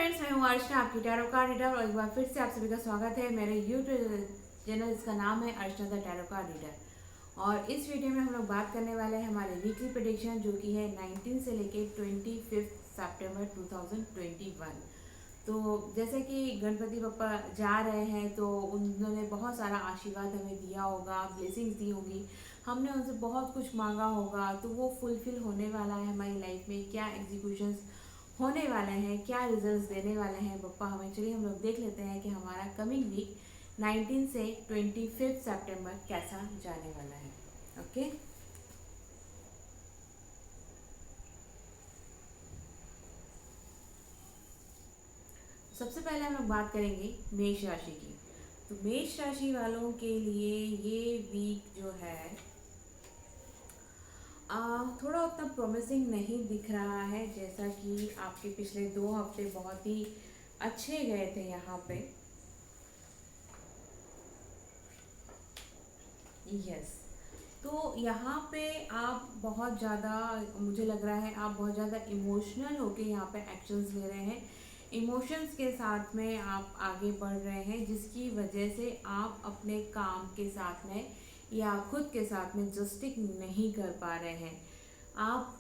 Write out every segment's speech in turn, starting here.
Friends, मैं हूँ अर्चना, आपकी टैरो कार्ड रीडर। और एक बार फिर से आप सभी का स्वागत है मेरे यूट्यूब चैनल जिसका नाम है अर्चना द टैरो कार्ड रीडर। और इस वीडियो में हम लोग बात करने वाले हैं हमारे वीकली प्रेडिक्शन, जो कि है 19 से लेके 25 सितंबर 2021। तो जैसे कि गणपति बप्पा जा रहे हैं तो उन्होंने बहुत सारा आशीर्वाद हमें दिया होगा, ब्लेसिंग्स दी होंगी, हमने उनसे बहुत कुछ मांगा होगा, तो वो फुलफिल होने वाला है हमारी लाइफ में। क्या एग्जीक्यूशंस होने वाले हैं, क्या रिजल्ट्स देने वाले हैं पप्पा हमें, चलिए हम लोग देख लेते हैं कि हमारा कमिंग वीक 19 से 25 सितंबर कैसा जाने वाला है। ओके, सबसे पहले हम लोग बात करेंगे मेष राशि की। तो मेष राशि वालों के लिए ये वीक जो है थोड़ा उतना प्रॉमिसिंग नहीं दिख रहा है, जैसा कि आपके पिछले 2 हफ्ते बहुत ही अच्छे गए थे यहाँ पे। यस, तो यहाँ पे आप बहुत ज़्यादा, मुझे लग रहा है आप बहुत ज़्यादा इमोशनल होके यहाँ पे एक्शंस ले रहे हैं। इमोशंस के साथ में आप आगे बढ़ रहे हैं, जिसकी वजह से आप अपने काम के साथ में या खुद के साथ में जस्टिक नहीं कर पा रहे हैं। आप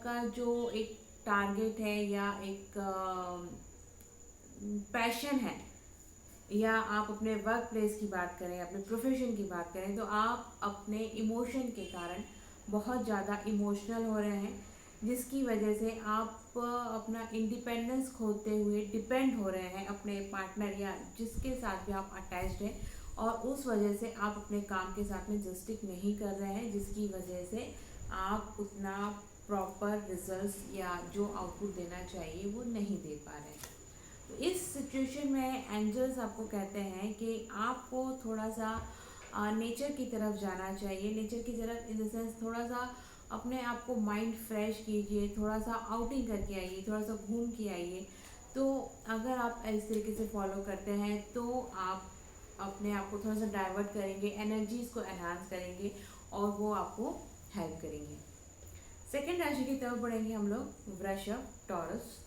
का जो एक टारगेट है या एक पैशन है, या आप अपने वर्क प्लेस की बात करें, अपने प्रोफेशन की बात करें, तो आप अपने इमोशन के कारण बहुत ज़्यादा इमोशनल हो रहे हैं, जिसकी वजह से आप अपना इंडिपेंडेंस खोते हुए डिपेंड हो रहे हैं अपने पार्टनर या जिसके साथ भी आप अटैच्ड हैं, और उस वजह से आप अपने काम के साथ में जस्टिक नहीं कर रहे हैं, जिसकी वजह से आप उतना प्रॉपर रिजल्ट्स या जो आउटपुट देना चाहिए वो नहीं दे पा रहे हैं। तो इस सिचुएशन में एंजल्स आपको कहते हैं कि आपको थोड़ा सा नेचर की तरफ जाना चाहिए। नेचर की तरफ इन द सेंस थोड़ा सा अपने आप को माइंड फ्रेश कीजिए, थोड़ा सा आउटिंग करके आइए, थोड़ा सा घूम के आइए। तो अगर आप इस तरीके से फॉलो करते हैं तो आप अपने आप को थोड़ा सा डाइवर्ट करेंगे, एनर्जीज को एनहांस करेंगे और वो आपको हेल्प करेंगे। सेकेंड राशि की तरफ बढ़ेंगे हम लोग, वृषभ, टॉरस।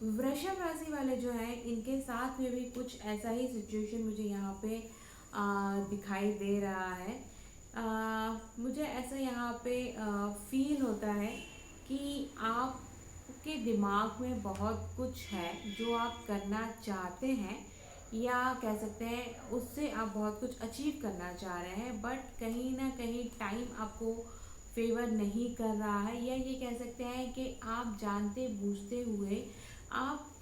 वृषभ राशि वाले जो हैं, इनके साथ में भी कुछ ऐसा ही सिचुएशन मुझे यहाँ पे दिखाई दे रहा है। मुझे ऐसा यहाँ पे फील होता है कि आपके दिमाग में बहुत कुछ है जो आप करना चाहते हैं, या कह सकते हैं उससे आप बहुत कुछ अचीव करना चाह रहे हैं, बट कहीं ना कहीं टाइम आपको फेवर नहीं कर रहा है, या ये कह सकते हैं कि आप जानते बूझते हुए आप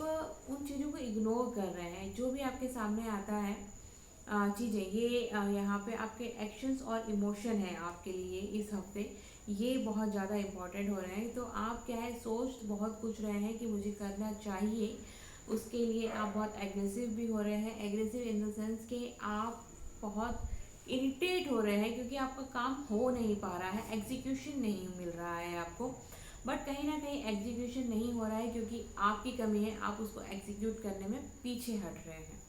उन चीज़ों को इग्नोर कर रहे हैं। जो भी आपके सामने आता है चीज़ें, ये यहाँ पे आपके एक्शंस और इमोशन है आपके लिए इस हफ्ते, ये बहुत ज़्यादा इम्पॉर्टेंट हो रहे हैं। तो आप क्या है, सोच बहुत कुछ रहे हैं कि मुझे करना चाहिए, उसके लिए आप बहुत एग्रेसिव भी हो रहे हैं। एग्रेसिव इन द सेंस कि आप बहुत इरिटेट हो रहे हैं क्योंकि आपका काम हो नहीं पा रहा है, एग्जीक्यूशन नहीं मिल रहा है आपको। बट कहीं ना कहीं एग्जीक्यूशन नहीं हो रहा है क्योंकि आपकी कमी है, आप उसको एग्जीक्यूट करने में पीछे हट रहे हैं।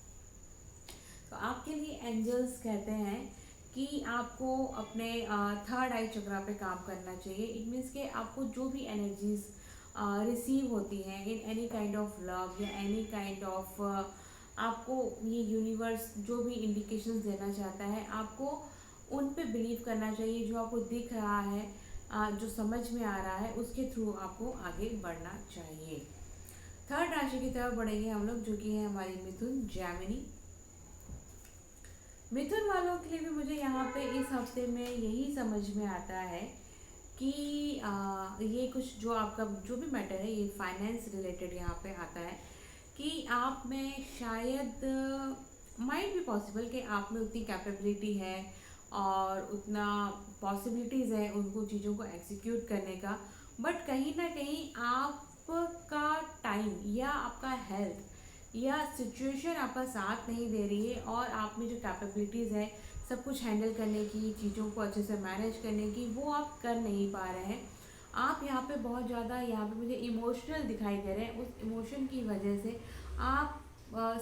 तो आपके लिए एंजल्स कहते हैं कि आपको अपने थर्ड आई चक्रा पे काम करना चाहिए। इट मीन्स कि आपको जो भी एनर्जीज रिसीव होती हैं in any kind of love या एनी काइंड ऑफ, आपको ये यूनिवर्स जो भी इंडिकेशंस देना चाहता है, आपको उन पे बिलीव करना चाहिए। जो आपको दिख रहा है, जो समझ में आ रहा है, उसके थ्रू आपको आगे बढ़ना चाहिए। थर्ड राशि की तरफ बढ़ेंगे हम लोग, जो कि है हमारी मिथुन, जैमिनी। मिथुन वालों के लिए भी मुझे यहाँ पे इस हफ्ते में यही समझ में आता है कि ये कुछ जो आपका जो भी मैटर है, ये फाइनेंस रिलेटेड यहाँ पे आता है कि आप में शायद माइट भी पॉसिबल कि आप में उतनी कैपेबिलिटी है और उतना पॉसिबिलिटीज़ है उनको चीज़ों को एग्जीक्यूट करने का, बट कहीं ना कहीं आपका टाइम या आपका हेल्थ या सिचुएशन आपका साथ नहीं दे रही है, और आप में जो कैपेबिलिटीज़ है सब कुछ हैंडल करने की, चीज़ों को अच्छे से मैनेज करने की, वो आप कर नहीं पा रहे हैं। आप यहाँ पे बहुत ज़्यादा, यहाँ पे मुझे इमोशनल दिखाई दे रहे हैं। उस इमोशन की वजह से आप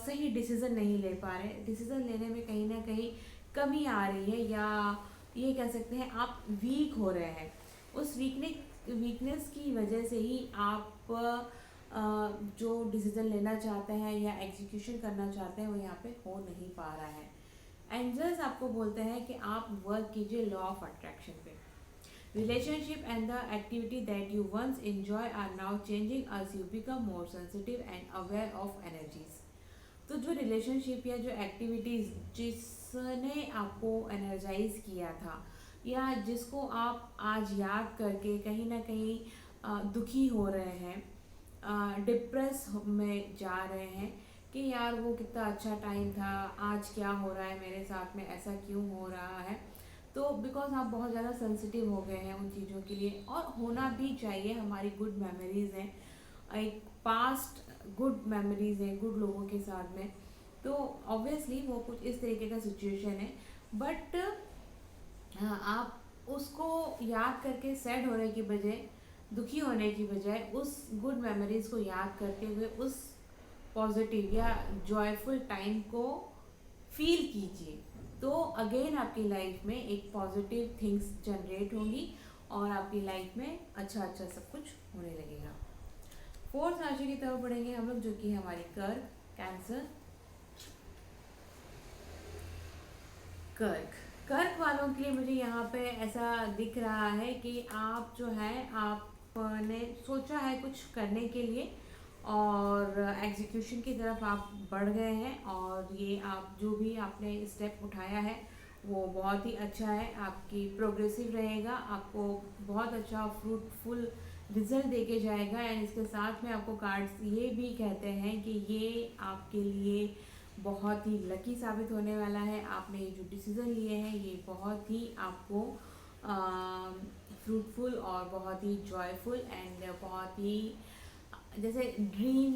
सही डिसीज़न नहीं ले पा रहे, डिसीज़न लेने में कहीं ना कहीं कमी आ रही है, या ये कह सकते हैं आप वीक हो रहे हैं। उस वीकनेस की वजह से ही आप जो डिसीजन लेना चाहते हैं या एग्जीक्यूशन करना चाहते हैं वो यहाँ पे हो नहीं पा रहा है। एंजल्स आपको बोलते हैं कि आप वर्क कीजिए लॉ ऑफ अट्रैक्शन पे। Relationship and the activity that you once enjoy are now changing as you become more sensitive and aware of energies। तो जो रिलेशनशिप या जो एक्टिविटीज़ जिसने आपको एनर्जाइज किया था या जिसको आप आज याद करके कहीं ना कहीं दुखी हो रहे हैं, डिप्रेस में जा रहे हैं कि यार वो कितना अच्छा टाइम था, आज क्या हो रहा है मेरे साथ में, ऐसा क्यों हो रहा है। तो बिकॉज आप बहुत ज़्यादा सेंसिटिव हो गए हैं उन चीज़ों के लिए, और होना भी चाहिए। हमारी गुड मेमोरीज़ हैं, एक पास्ट गुड मेमोरीज़ हैं गुड लोगों के साथ में, तो ऑब्वियसली वो कुछ इस तरीके का सिचुएशन है। बट आप उसको याद करके सैड होने की बजाय, दुखी होने की बजाय, उस गुड मेमोरीज़ को याद करते हुए उस पॉजिटिव या जॉयफुल टाइम को फील कीजिए। तो अगेन आपकी लाइफ में एक पॉजिटिव थिंग्स जनरेट होंगी और आपकी लाइफ में अच्छा अच्छा सब कुछ होने लगेगा। फोर्थ राशि की तरफ बढ़ेंगे हम लोग, जो कि हमारी कर्क, कैंसर। कर्क वालों के लिए मुझे यहाँ पे ऐसा दिख रहा है कि आप जो है आपने सोचा है कुछ करने के लिए और एग्जीक्यूशन की तरफ आप बढ़ गए हैं, और ये आप जो भी आपने स्टेप उठाया है वो बहुत ही अच्छा है, आपकी प्रोग्रेसिव रहेगा, आपको बहुत अच्छा फ्रूटफुल रिजल्ट देके जाएगा। एंड इसके साथ में आपको कार्ड्स ये भी कहते हैं कि ये आपके लिए बहुत ही लकी साबित होने वाला है। आपने ये जो डिसीज़न लिए हैं ये बहुत ही आपको फ्रूटफुल और बहुत ही जॉयफुल एंड बहुत ही जैसे ड्रीम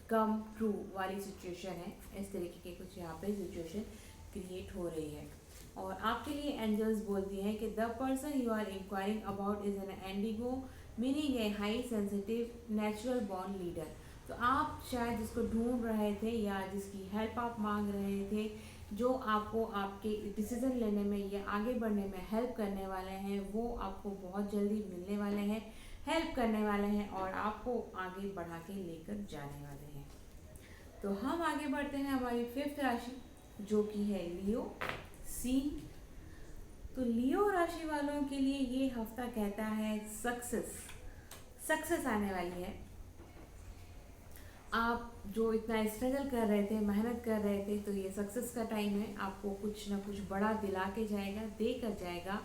कम ट्रू वाली सिचुएशन है। इस तरीके के कुछ यहाँ पे सिचुएशन क्रिएट हो रही है। और आपके लिए एंजल्स बोलती हैं कि the person you are inquiring about is an indigo, meaning a high sensitive natural born leader. तो आप शायद जिसको ढूंढ रहे थे या जिसकी हेल्प आप मांग रहे थे, जो आपको आपके डिसीजन लेने में या आगे बढ़ने में हेल्प करने वाले हैं, वो आपको बहुत जल्दी मिलने वाले हैं, हेल्प करने वाले हैं और आपको आगे बढ़ा के लेकर जाने वाले हैं। तो हम आगे बढ़ते हैं हमारी फिफ्थ राशि, जो कि है लियो, सी। तो लियो राशि वालों के लिए ये हफ्ता कहता है सक्सेस आने वाली है। आप जो इतना स्ट्रगल कर रहे थे, मेहनत कर रहे थे, तो ये सक्सेस का टाइम है। आपको कुछ ना कुछ बड़ा दिला के जाएगा, दे कर जाएगा,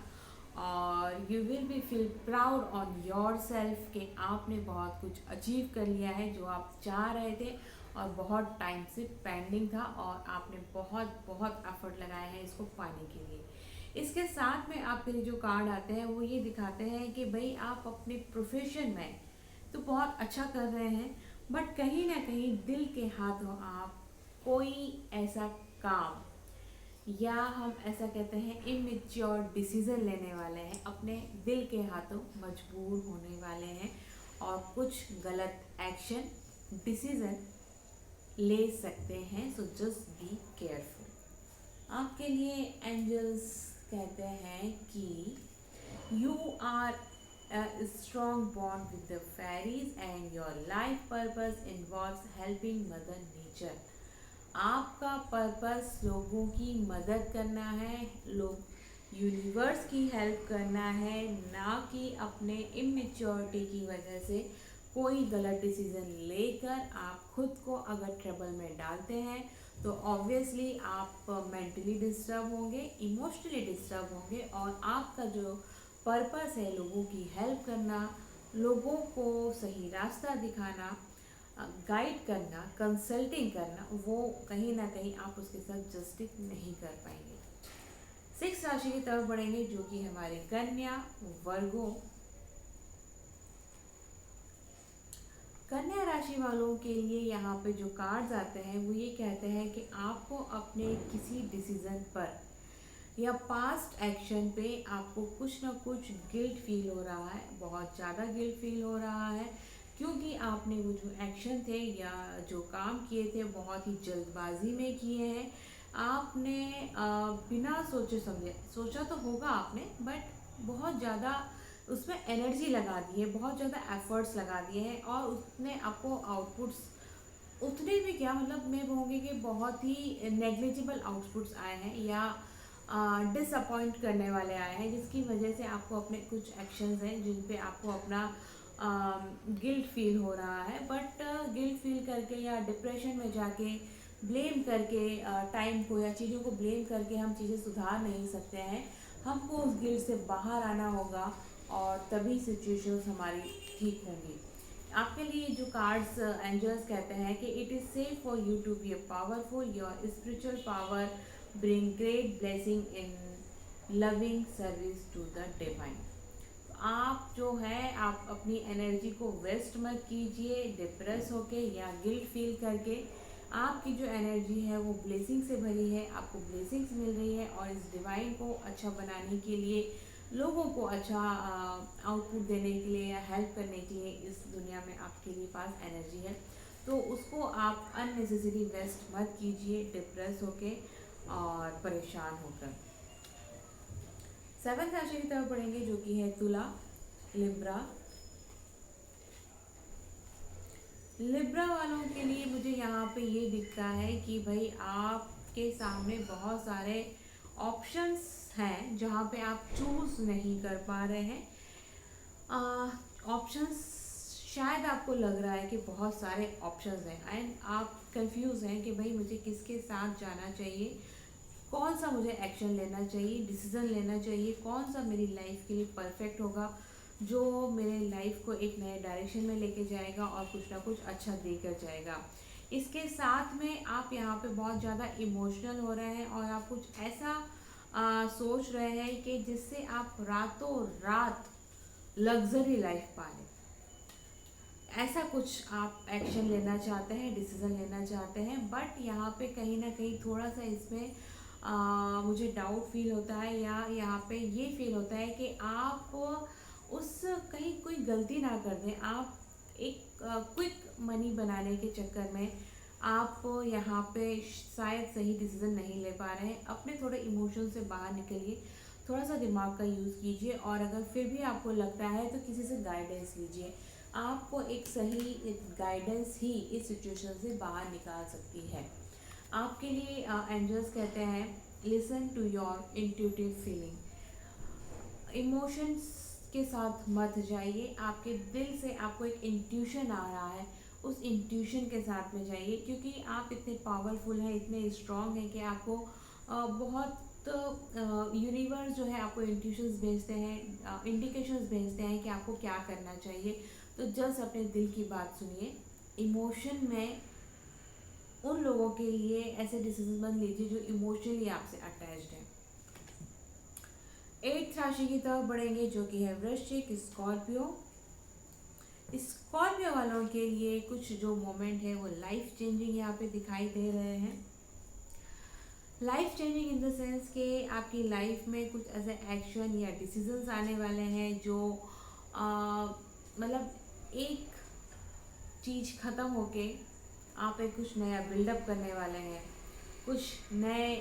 और you will be feel proud on your self कि आपने बहुत कुछ अचीव कर लिया है जो आप चाह रहे थे और बहुत टाइम से पेंडिंग था, और आपने बहुत बहुत एफर्ट लगाया है इसको पाने के लिए। इसके साथ में आपके जो कार्ड आते हैं वो ये दिखाते हैं कि भाई आप अपने प्रोफेशन में तो बहुत अच्छा कर रहे हैं, बट कहीं ना कहीं दिल के हाथों आप कोई ऐसा काम, या हम ऐसा कहते हैं इमेच्योर डिसीजन लेने वाले हैं, अपने दिल के हाथों मजबूर होने वाले हैं और कुछ गलत एक्शन डिसीजन ले सकते हैं। So just be careful. आपके लिए एंजल्स कहते हैं कि you are a strong bond with the fairies and your life purpose involves helping mother nature। आपका पर्पस लोगों की मदद करना है, लोग यूनिवर्स की हेल्प करना है, ना कि अपने इमेच्योरिटी की वजह से कोई गलत डिसीजन लेकर आप खुद को अगर ट्रबल में डालते हैं तो ऑब्वियसली आप मेंटली डिस्टर्ब होंगे, इमोशनली डिस्टर्ब होंगे, और आपका जो पर्पस है लोगों की हेल्प करना, लोगों को सही रास्ता दिखाना, गाइड करना, कंसल्टिंग करना, वो कहीं ना कहीं आप उसके साथ जस्टिस नहीं कर पाएंगे। सिक्स राशि की तरफ बढ़ेंगे, जो कि हमारे कन्या, वर्गो। कन्या राशि वालों के लिए यहाँ पे जो कार्ड्स आते हैं वो ये कहते हैं कि आपको अपने किसी डिसीजन पर या पास्ट एक्शन पे आपको कुछ ना कुछ गिल्ट फील हो रहा है, बहुत ज़्यादा गिल्ट फील हो रहा है, क्योंकि आपने वो जो एक्शन थे या जो काम किए थे बहुत ही जल्दबाजी में किए हैं। आपने बिना सोचे समझे, सोचा तो होगा आपने, बट बहुत ज़्यादा उसमें एनर्जी लगा दी है, बहुत ज़्यादा एफर्ट्स लगा दिए हैं, और उसने आपको आउटपुट्स उतने भी क्या, मतलब मैं कहूँगी कि बहुत ही नेग्लिजिबल आउटपुट्स आए हैं, या डिसअपॉइंट करने वाले आए हैं, जिसकी वजह से आपको अपने कुछ एक्शंस हैं जिन पे आपको अपना गिल्ट फील हो रहा है। बट गिल्ट फील करके या डिप्रेशन में जाके ब्लेम करके टाइम को या चीज़ों को ब्लेम करके हम चीज़ें सुधार नहीं सकते हैं। हमको उस गिल्ट से बाहर आना होगा, और तभी सिचुएशंस हमारी ठीक होंगी। आपके लिए जो कार्ड्स एंजल्स कहते हैं कि it is safe for you to be powerful, your spiritual power bring great blessing in loving service to the divine. आप जो है, आप अपनी एनर्जी को वेस्ट मत कीजिए डिप्रेस होके या गिल्ट फील करके। आपकी जो एनर्जी है वो ब्लेसिंग से भरी है, आपको ब्लेसिंग्स मिल रही है, और इस डिवाइन को अच्छा बनाने के लिए, लोगों को अच्छा आउटपुट देने के लिए या हेल्प करने के लिए इस दुनिया में आपके लिए पास एनर्जी है। तो उसको आप अननेसेसरी वेस्ट मत कीजिए डिप्रेस होके और परेशान होकर। सेवंथ राशि की तरफ पढ़ेंगे, जो कि है तुला, लिब्रा। लिब्रा वालों के लिए मुझे यहाँ पे ये दिखता है कि भाई आपके सामने बहुत सारे ऑप्शंस हैं जहाँ पे आप चूज नहीं कर पा रहे हैं। ऑप्शंस शायद आपको लग रहा है कि बहुत सारे ऑप्शंस हैं, एंड आप कंफ्यूज हैं कि भाई मुझे किसके साथ जाना चाहिए, कौन सा मुझे एक्शन लेना चाहिए, डिसीजन लेना चाहिए, कौन सा मेरी लाइफ के लिए परफेक्ट होगा, जो मेरे लाइफ को एक नए डायरेक्शन में लेके जाएगा और कुछ ना कुछ अच्छा देकर जाएगा। इसके साथ में आप यहाँ पे बहुत ज़्यादा इमोशनल हो रहे हैं, और आप कुछ ऐसा सोच रहे हैं कि जिससे आप रातों रात लग्जरी लाइफ पा लें। ऐसा कुछ आप एक्शन लेना चाहते हैं, डिसीजन लेना चाहते हैं। बट यहाँ पे कहीं ना कहीं थोड़ा सा इसमें मुझे डाउट फील होता है, या यहाँ पे ये फील होता है कि आप उस कहीं कोई गलती ना कर दें। आप एक क्विक मनी बनाने के चक्कर में आप यहाँ पे शायद सही डिसीजन नहीं ले पा रहे हैं। अपने थोड़े इमोशन से बाहर निकलिए, थोड़ा सा दिमाग का यूज़ कीजिए, और अगर फिर भी आपको लगता है तो किसी से गाइडेंस लीजिए। आपको एक सही गाइडेंस ही इस सिचुएशन से बाहर निकाल सकती है। आपके लिए एंजल्स कहते हैं, listen to your intuitive feeling. Emotions के साथ मत जाइए, आपके दिल से आपको एक इंट्यूशन आ रहा है, उस इंट्यूशन के साथ में जाइए, क्योंकि आप इतने पावरफुल हैं, इतने स्ट्रॉन्ग हैं कि आपको बहुत यूनिवर्स जो है आपको इंट्यूशंस भेजते हैं, इंडिकेशंस भेजते हैं कि आपको क्या करना चाहिए। तो जस्ट अपने दिल की बात सुनिए। इमोशन में उन लोगों के लिए ऐसे डिसीजन मत लीजिए जो इमोशनली आपसे अटैच्ड है। एट्थ राशि की तरफ बढ़ेंगे, जो कि है वृश्चिक, स्कॉर्पियो। स्कॉर्पियो वालों के लिए कुछ जो मोमेंट है वो लाइफ चेंजिंग यहाँ पे दिखाई दे रहे हैं। Life changing in the sense कि आपकी लाइफ में कुछ ऐसे एक्शन या डिसीजंस आने वाले हैं जो मतलब एक चीज़ ख़त्म होके आप एक कुछ नया बिल्डअप करने वाले हैं। कुछ नए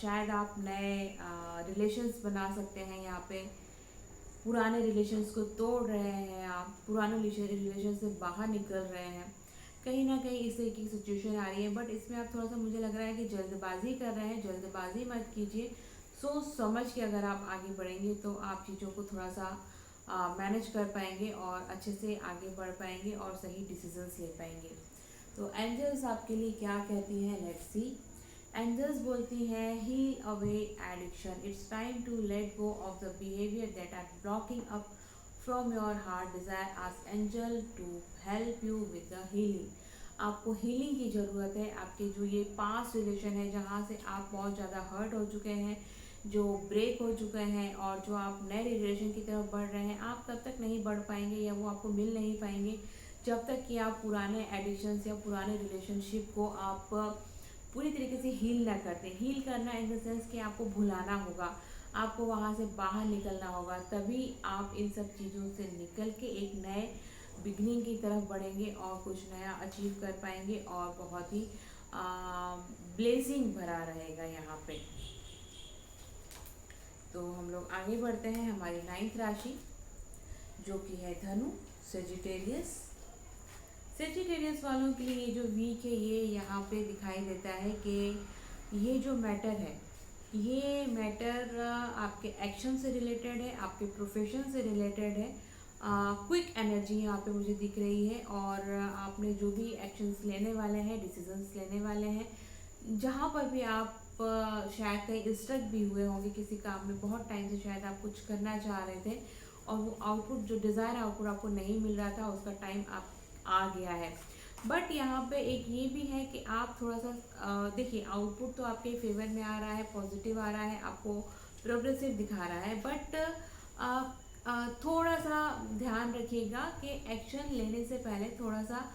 शायद आप नए रिलेशंस बना सकते हैं। यहाँ पे पुराने रिलेशंस को तोड़ रहे हैं, आप पुराने रिलेशन से बाहर निकल रहे हैं। कहीं ना कहीं इस तरह की सिचुएशन आ रही है, बट इसमें आप थोड़ा सा मुझे लग रहा है कि जल्दबाजी कर रहे हैं। जल्दबाजी मत कीजिए, सोच समझ के अगर आप आगे बढ़ेंगे तो आप चीज़ों को थोड़ा सा मैनेज कर पाएंगे और अच्छे से आगे बढ़ पाएंगे और सही डिसीजंस ले पाएंगे। तो एंजल्स आपके लिए क्या कहती हैं, लेट्स सी। एंजल्स बोलती हैं, heal away addiction, it's time to let go of the behaviour that are blocking up from your heart desire, ask angel to help you with the healing. आपको healing की ज़रूरत है। आपके जो ये past relation है जहाँ से आप बहुत ज़्यादा हर्ट हो चुके हैं, जो ब्रेक हो चुके हैं, और जो आप नए रिलेशन की तरफ बढ़ रहे हैं, आप तब तक नहीं बढ़ पाएंगे या वो आपको मिल नहीं पाएंगे जब तक कि आप पुराने एडिक्शंस या पुराने रिलेशनशिप को आप पूरी तरीके से हील ना करते। हील करना इन द सेंस कि आपको भुलाना होगा, आपको वहाँ से बाहर निकलना होगा, तभी आप इन सब चीज़ों से निकल के एक नए बिगनिंग की तरफ बढ़ेंगे और कुछ नया अचीव कर पाएंगे, और बहुत ही ब्लेसिंग भरा रहेगा यहाँ पे। तो हम लोग आगे बढ़ते हैं हमारी 9th राशि, जो कि है धनु, सेजिटेरियस। सेजिटेरियस वालों के लिए ये जो वीक है, ये यहाँ पे दिखाई देता है कि ये जो मैटर है, ये मैटर आपके एक्शन से रिलेटेड है, आपके प्रोफेशन से रिलेटेड है। क्विक एनर्जी यहाँ पे मुझे दिख रही है, और आपने जो भी एक्शंस लेने वाले हैं, डिसीजंस लेने वाले हैं, जहाँ पर भी आप शायद कहीं स्ट्रक भी हुए होंगे किसी काम में, बहुत टाइम से शायद आप कुछ करना चाह रहे थे और वो आउटपुट, जो डिज़ायर आउटपुट आपको नहीं मिल रहा था, उसका टाइम आप आ गया है। बट यहाँ पे एक ये भी है कि आप थोड़ा सा देखिए, आउटपुट तो आपके फेवर में आ रहा है, पॉजिटिव आ रहा है, आपको प्रोग्रेसिव दिखा रहा है, बट थोड़ा सा ध्यान रखिएगा कि एक्शन लेने से पहले थोड़ा सा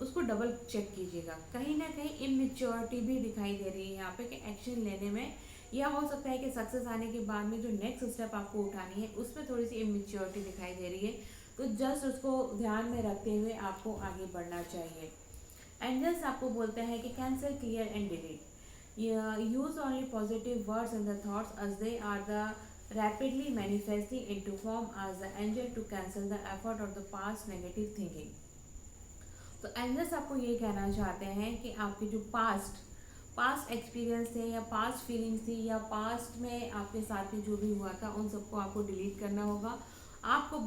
उसको डबल चेक कीजिएगा। कहीं ना कहीं इमेच्योरिटी भी दिखाई दे रही है यहाँ पे कि एक्शन लेने में, या हो सकता है कि सक्सेस आने के बाद में जो नेक्स्ट स्टेप आपको उठानी है उसमें थोड़ी सी इमेच्योरिटी दिखाई दे रही है। तो जस्ट उसको ध्यान में रखते हुए आपको आगे बढ़ना चाहिए। एंजल्स आपको बोलते हैं कि cancel, clear and delete. Use only positive words in the thoughts as they are the rapidly manifesting into form as the angel to cancel the effort of the past negative thinking। तो angels आपको ये कहना चाहते हैं कि आपके जो past experience थे, या पास्ट फीलिंग्स थी, या पास्ट में आपके साथ में जो भी हुआ था, उन सबको आपको डिलीट करना होगा। आपको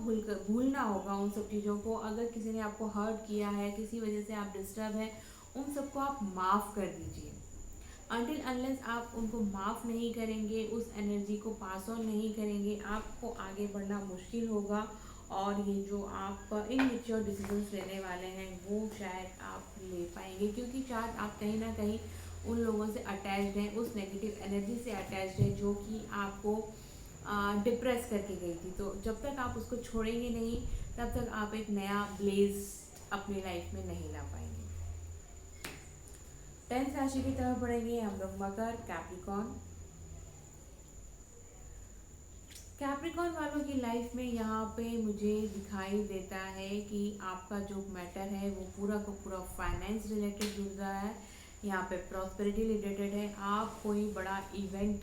भूलना होगा उन सब चीज़ों को। अगर किसी ने आपको हर्ट किया है, किसी वजह से आप डिस्टर्ब हैं, उन सबको आप माफ़ कर दीजिए। अनटिल अनलेस आप उनको माफ़ नहीं करेंगे, उस एनर्जी को पास ऑन नहीं करेंगे, आपको आगे बढ़ना मुश्किल होगा। और ये जो आप इनमेच्योर डिसीजंस लेने वाले हैं, वो शायद आप ले पाएंगे, क्योंकि शायद आप कहीं ना कहीं उन लोगों से अटैच्ड हैं, उस नेगेटिव एनर्जी से अटैच्ड है जो कि आपको डिप्रेस करके गई थी। तो जब तक आप उसको छोड़ेंगे नहीं, तब तक आप एक नया ब्लेज अपनी लाइफ में नहीं ला पाएंगे। 10th राशि की तरफ बढ़ेंगे हम लोग, मकर, कैप्रिकॉर्न। कैप्रिकॉर्न वालों की लाइफ में यहाँ पे मुझे दिखाई देता है कि आपका जो मैटर है वो पूरा का पूरा फाइनेंस रिलेटेड जुड़ रहा है। यहाँ पे प्रॉस्पेरिटी रिलेटेड है। आप कोई बड़ा इवेंट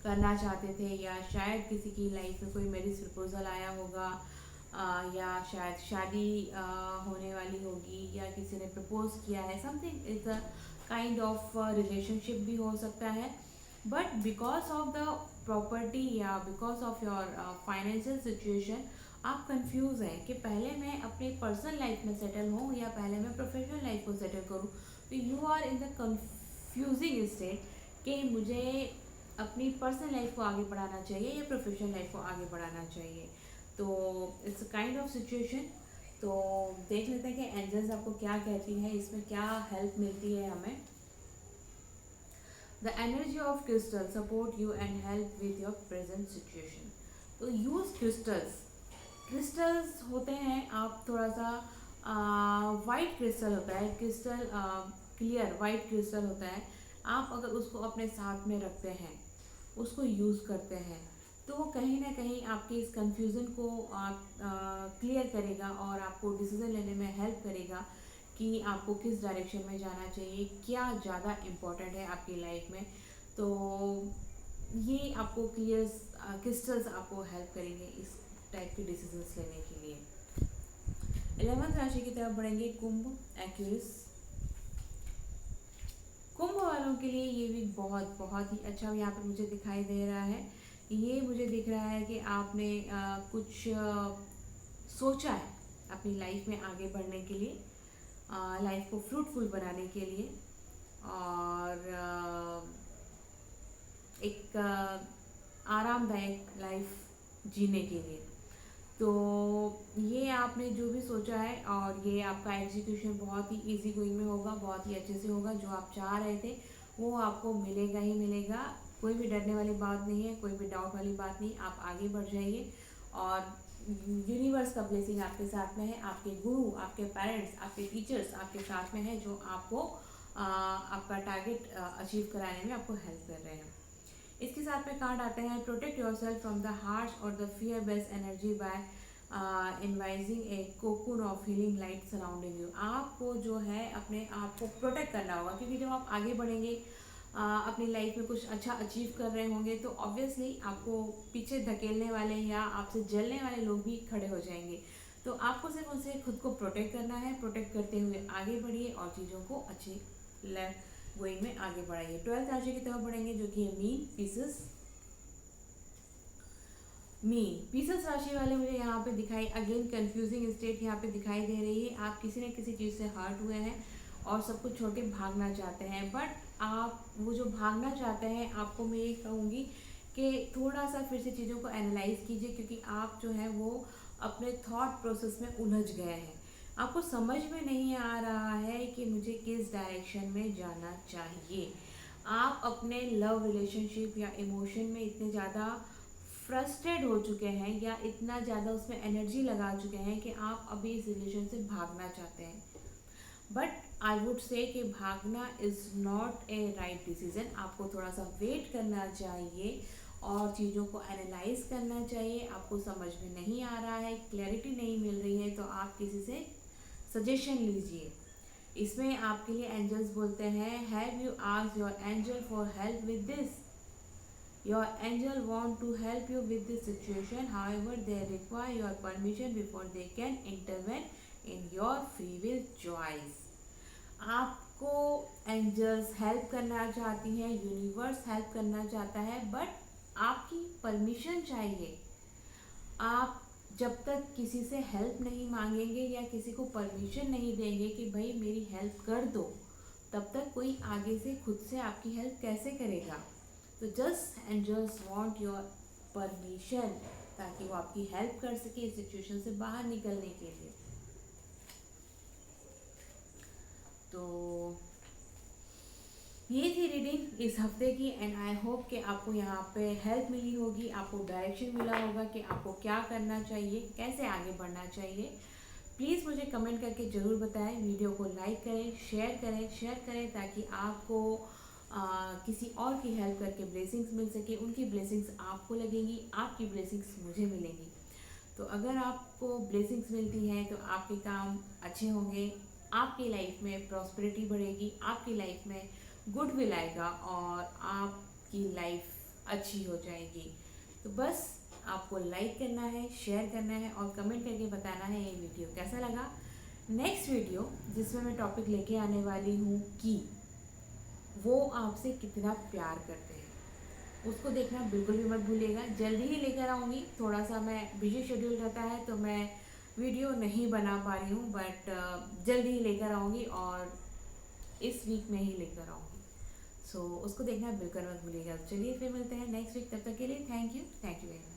करना चाहते थे, या शायद किसी की लाइफ में कोई मैरिज प्रपोजल आया होगा, या शायद शादी होने वाली होगी, या किसी ने प्रपोज किया है, something is a kind of relationship भी हो सकता है। But because of the property, या because of your financial situation, आप कंफ्यूज हैं कि पहले मैं अपने पर्सनल लाइफ में सेटल हूँ या पहले मैं प्रोफेशनल लाइफ को सेटल करूँ। तो you are in the confusing state कि मुझे अपनी पर्सनल लाइफ को आगे बढ़ाना चाहिए या प्रोफेशनल लाइफ को आगे बढ़ाना चाहिए। तो it's a kind of situation. तो देख लेते हैं कि एंजल्स आपको क्या कहती है, इसमें क्या हेल्प मिलती है हमें। The energy of crystal support you and help with your present situation. तो यूज क्रिस्टल्स होते हैं, आप थोड़ा सा वाइट क्रिस्टल होता है, क्रिस्टल क्लियर वाइट क्रिस्टल होता है। आप अगर उसको अपने साथ में रखते हैं, उसको यूज़ करते हैं, तो वो कहीं ना कहीं आपकी इस कंफ्यूजन को क्लियर करेगा और आपको डिसीजन लेने में हेल्प करेगा कि आपको किस डायरेक्शन में जाना चाहिए, क्या ज़्यादा इम्पोर्टेंट है आपकी लाइफ में। तो ये आपको क्रिस्टल्स आपको हेल्प करेंगे इस टाइप के डिसीजंस लेने के लिए। 11th राशि की तरफ बढ़ेंगे, कुंभ, एक्यूरिस। कुंभ वालों के लिए ये वीक बहुत बहुत ही अच्छा यहाँ पर मुझे दिखाई दे रहा है। ये मुझे दिख रहा है कि आपने कुछ सोचा है अपनी लाइफ में आगे बढ़ने के लिए, लाइफ को फ्रूटफुल बनाने के लिए, और एक आरामदायक लाइफ जीने के लिए। तो ये आपने जो भी सोचा है, और ये आपका एग्जीक्यूशन बहुत ही इजी गोइंग में होगा, बहुत ही अच्छे से होगा। जो आप चाह रहे थे वो आपको मिलेगा ही मिलेगा। कोई भी डरने वाली बात नहीं है, कोई भी डाउट वाली बात नहीं। आप आगे बढ़ जाइए, और यूनिवर्स का ब्लेसिंग आपके साथ में है। आपके गुरु, आपके पेरेंट्स, आपके टीचर्स आपके साथ में है, जो आपको आपका टारगेट अचीव कराने में आपको हेल्प कर रहे हैं। इसके साथ में कार्ड आते हैं, protect yourself from the harsh और the fear based energy by envisioning a cocoon of healing light surrounding you. आपको जो है अपने आप को प्रोटेक्ट करना होगा, क्योंकि जब आप आगे बढ़ेंगे अपनी लाइफ में कुछ अच्छा अचीव कर रहे होंगे तो ऑब्वियसली आपको पीछे धकेलने वाले या आपसे जलने वाले लोग भी खड़े हो जाएंगे। तो आपको सिर्फ उनसे खुद को प्रोटेक्ट करना है, प्रोटेक्ट करते हुए आगे बढ़िए और चीज़ों को अच्छी गोइंग में आगे बढ़ाइए। 12th राशि की तरफ बढ़ेंगे जो कि है मीन, पीसेस। मीन पीसेस राशि वाले मुझे यहाँ पे दिखाई, अगेन कंफ्यूजिंग स्टेट यहाँ पे दिखाई दे रही है। आप किसी न किसी चीज़ से हर्ट हुए हैं और सब कुछ छोड़ के भागना चाहते हैं, बट आप वो जो भागना चाहते हैं, आपको मैं ये कहूँगी कि थोड़ा सा फिर से चीज़ों को एनालाइज कीजिए, क्योंकि आप जो है वो अपने थॉट प्रोसेस में उलझ गए हैं। आपको समझ में नहीं आ रहा है कि मुझे किस डायरेक्शन में जाना चाहिए। आप अपने लव रिलेशनशिप या इमोशन में इतने ज़्यादा फ्रस्ट्रेट हो चुके हैं या इतना ज़्यादा उसमें एनर्जी लगा चुके हैं कि आप अभी इस रिलेशन से भागना चाहते हैं। बट आई वुड से कि भागना is not a right decision. आपको थोड़ा सा वेट करना चाहिए और चीज़ों को एनालाइज करना चाहिए। आपको समझ में नहीं आ रहा है, क्लैरिटी नहीं मिल रही है, तो आप किसी से सजेशन लीजिए। इसमें आपके लिए एंजल्स बोलते हैं, have you asked your angel for help with this? Your angel want to help you with this situation. However, they require your permission before they can intervene in your free will choice. आपको angels help करना चाहती हैं, universe help करना चाहता है, but आपकी permission चाहिए। आप जब तक किसी से हेल्प नहीं मांगेंगे या किसी को परमिशन नहीं देंगे कि भाई मेरी हेल्प कर दो, तब तक कोई आगे से खुद से आपकी हेल्प कैसे करेगा। तो just angels want your permission ताकि वो आपकी हेल्प कर सके इस सिचुएशन से बाहर निकलने के लिए। तो ये थी रीडिंग इस हफ्ते की, एंड आई होप कि आपको यहाँ पे हेल्प मिली होगी, आपको डायरेक्शन मिला होगा कि आपको क्या करना चाहिए, कैसे आगे बढ़ना चाहिए। प्लीज़ मुझे कमेंट करके ज़रूर बताएं, वीडियो को लाइक करें, शेयर करें ताकि आपको किसी और की हेल्प करके ब्लेसिंग्स मिल सके। उनकी ब्लेसिंग्स आपको लगेंगी, आपकी ब्लेसिंग्स मुझे मिलेंगी। तो अगर आपको ब्लेसिंग्स मिलती हैं तो आपके काम अच्छे होंगे, आपकी लाइफ में प्रॉस्पेरिटी बढ़ेगी, आपकी लाइफ में गुडविल आएगा और आपकी लाइफ अच्छी हो जाएगी। तो बस आपको लाइक करना है, शेयर करना है और कमेंट करके बताना है ये वीडियो कैसा लगा। नेक्स्ट वीडियो जिसमें मैं टॉपिक लेके आने वाली हूँ कि वो आपसे कितना प्यार करते हैं, उसको देखना बिल्कुल भी मत भूलिएगा। जल्दी ही लेकर आऊँगी, थोड़ा सा मैं बिजी शेड्यूल रहता है तो मैं वीडियो नहीं बना पा रही हूँ, बट जल्दी ही लेकर आऊँगी और इस वीक में ही लेकर आऊँगी। सो उसको देखना बिल्कुल मत भूलिएगा। चलिए फिर मिलते हैं नेक्स्ट वीक, तब तक के लिए थैंक यू वेरी मच।